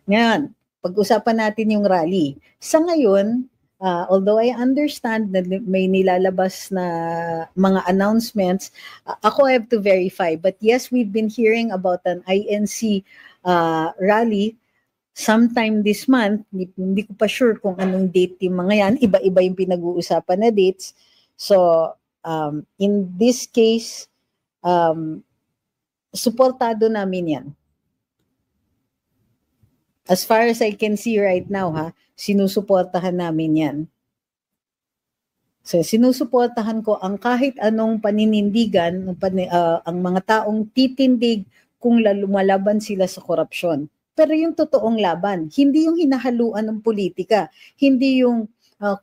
Ngayon, pag-usapan natin yung rally. Sa ngayon, although I understand na may nilalabas na mga announcements, ako I have to verify. But yes, we've been hearing about an INC rally sometime this month. Hindi ko pa sure kung anong date yung mga yan. Iba-iba yung pinag-uusapan na dates. So, in this case, suportado namin yan. As far as I can see right now, sinusuportahan namin yan. So, sinusuportahan ko ang kahit anong paninindigan, ang mga taong titindig kung lumalaban sila sa korupsyon. Pero yung totoong laban, hindi yung hinahaluan ng politika, hindi yung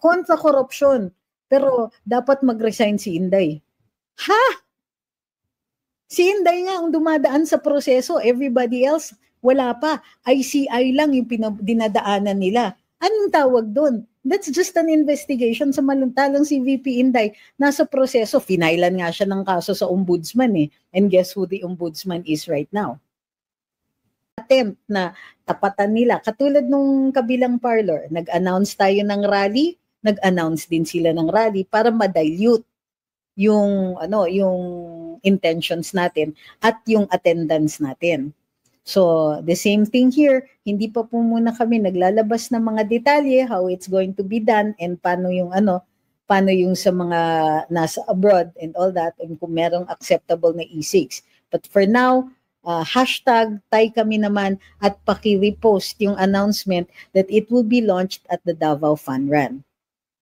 kontra korupsyon, pero dapat mag-resign si Inday. Ha? Si Inday nga ang dumadaan sa proseso, everybody else, wala pa. ICI lang yung dinadaanan nila. Anong tawag doon? That's just an investigation. Samantalang si VP Inday, nasa proseso, finailan nga siya ng kaso sa ombudsman eh. And guess who the ombudsman is right now? Attempt na tapatan nila. Katulad nung kabilang parlor, nag-announce tayo ng rally, nag-announce din sila ng rally para ma-dilute yung intentions natin at yung attendance natin. So, the same thing here, hindi pa po muna kami naglalabas ng mga detalye, how it's going to be done, and paano yung sa mga nasa abroad and all that, and kung merong acceptable na E6. But for now, hashtag Tay Kami naman at paki-repost yung announcement that it will be launched at the Davao Fun Run.